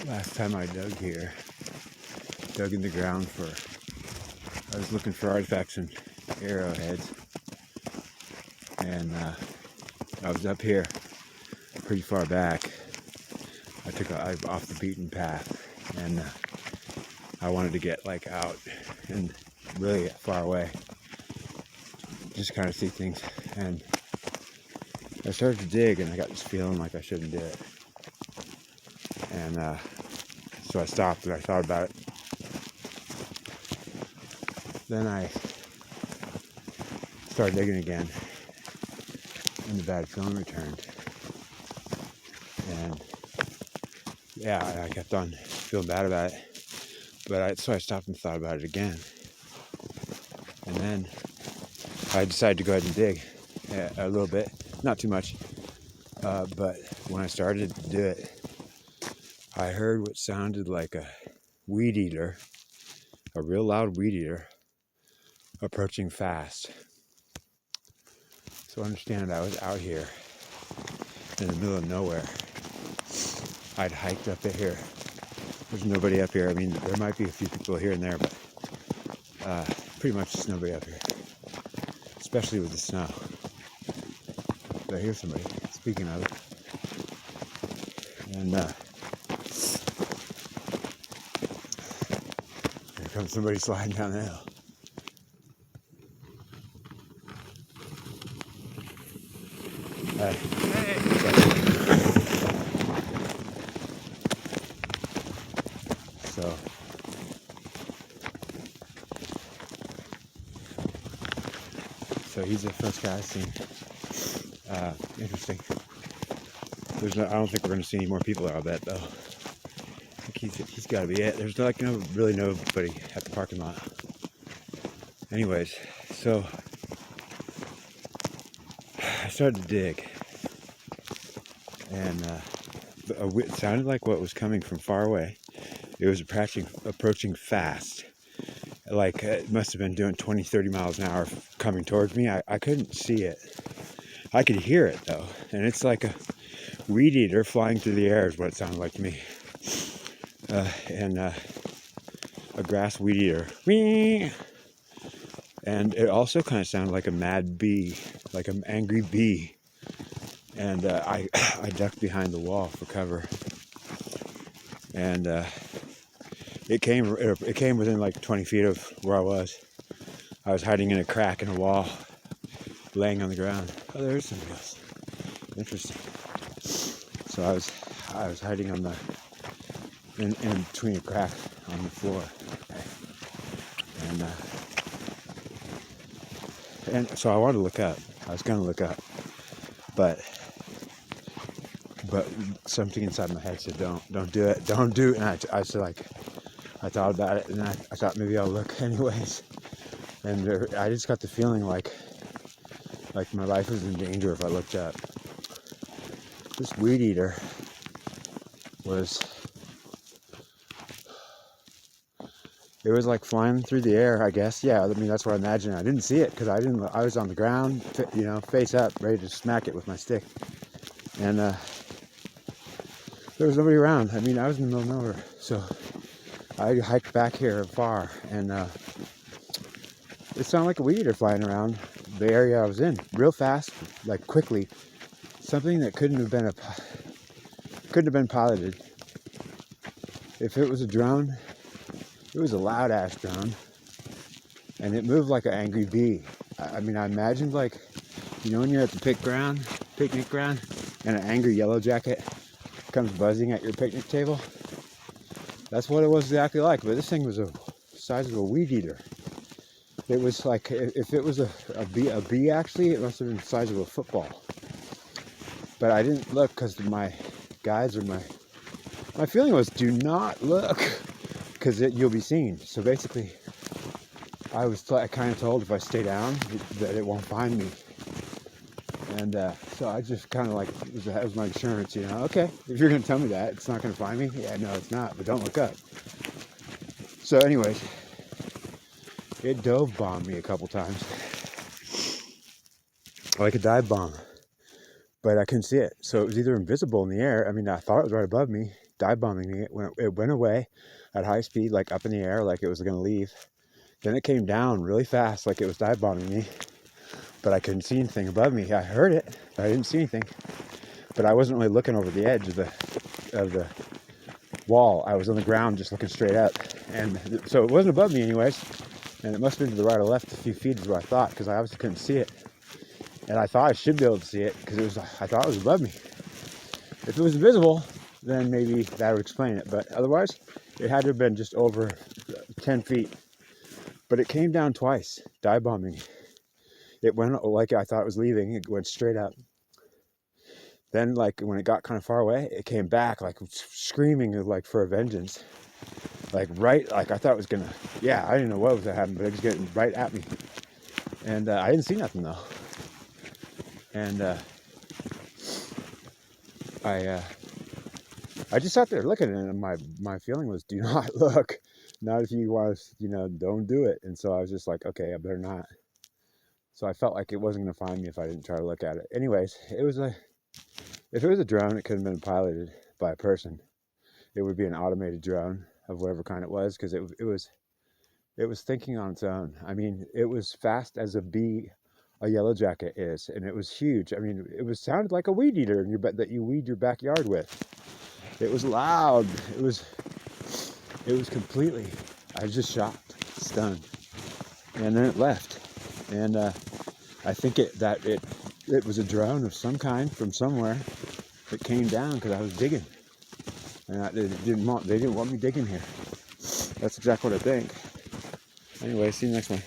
Last time I dug here, dug in the ground I was looking for artifacts and arrowheads, and I was up here pretty far back. I off the beaten path, and I wanted to get like out and really far away, just kind of see things. And I started to dig, and I got this feeling like I shouldn't do it. And so I stopped and I thought about it. Then I started digging again, and the bad feeling returned. And yeah, I kept on feeling bad about it. So I stopped and thought about it again. And then I decided to go ahead and dig a little bit, not too much. But when I started to do it, I heard what sounded like a weed eater, a real loud weed eater, approaching fast. So understand, I was out here in the middle of nowhere. I'd hiked up here. There's nobody up here. I mean, there might be a few people here and there, but pretty much just nobody up here, especially with the snow. But here's somebody, speaking of it. And here comes somebody sliding down the hill. Hey. So he's the first guy I've seen. Interesting. I don't think we're going to see any more there, I'll bet, though. I think he's got to be it. There's really nobody at the parking lot. Anyways, so I started to dig, and it sounded like what was coming from far away. It was approaching fast. Like it must have been doing 20, 30 miles an hour coming towards me. I couldn't see it. I could hear it though. And it's like a weed eater flying through the air is what it sounded like to me. A grass weed eater. And it also kind of sounded like a mad bee, like an angry bee. And I ducked behind the wall for cover. And it came within like 20 feet of where I was. I was hiding in a crack in a wall, laying on the ground. Oh, there's somebody else. Interesting. So I was hiding on in between a crack on the floor. And so I wanted to look up. I was going to look up, but something inside my head said, don't do it, don't do it. And I said, like, I thought about it, and I thought maybe I'll look anyways. And I just got the feeling like my life was in danger if I looked up. This weed eater it was like flying through the air, I guess. Yeah, I mean, that's what I imagined. I didn't see it because I was on the ground, face up, ready to smack it with my stick. And there was nobody around. I mean, I was in the middle of nowhere. So I hiked back here far, and it sounded like a weed eater flying around the area I was in, real fast, like quickly. Something that couldn't have been piloted. If it was a drone, it was a loud ass drone, and it moved like an angry bee. I mean, I imagined like, when you're at the picnic ground, and an angry yellow jacket comes buzzing at your picnic table. That's what it was exactly like. But this thing was the size of a weed eater. It was like, if it was a bee actually, it must have been the size of a football. But I didn't look because my guides or my feeling was, do not look, because you'll be seen. So basically, I was kind of told if I stay down that it won't find me. And so I just kind of like, that was my insurance, okay, if you're going to tell me that it's not going to find me, yeah, no, it's not, but don't look up. So anyways, it dove bombed me a couple times, like a dive bomb, but I couldn't see it. So it was either invisible in the air. I mean, I thought it was right above me, dive bombing me. It went away at high speed, like up in the air, like it was gonna leave. Then it came down really fast, like it was dive bombing me, but I couldn't see anything above me. I heard it, but I didn't see anything. But I wasn't really looking over the edge of the wall. I was on the ground just looking straight up. And so it wasn't above me anyways. And it must have been to the right or left a few feet is what I thought, because I obviously couldn't see it. And I thought I should be able to see it because I thought it was above me. If it was invisible, then maybe that would explain it. But otherwise, it had to have been just over 10 feet. But it came down twice, dive bombing. It went like I thought it was leaving. It went straight up. Then, like when it got kind of far away, it came back, like screaming, like for a vengeance. Like right, like I thought it was gonna. Yeah, I didn't know what was gonna happen, but it was getting right at me. And I didn't see nothing though. And I just sat there looking, and my feeling was, do not look. Not if you want to, don't do it. And so I was just like, okay, I better not. So I felt like it wasn't going to find me if I didn't try to look at it. Anyways, if it was a drone, it could have been piloted by a person. It would be an automated drone of whatever kind it was, because it was thinking on its own. I mean, it was fast as a yellow jacket is, and it was huge. I mean, sounded like a weed eater that you weed your backyard with. It was loud. It was completely. I was just shocked, stunned, and then it left. And I think it was a drone of some kind from somewhere that came down because I was digging, and they didn't want me digging here. That's exactly what I think. Anyway, see you next one.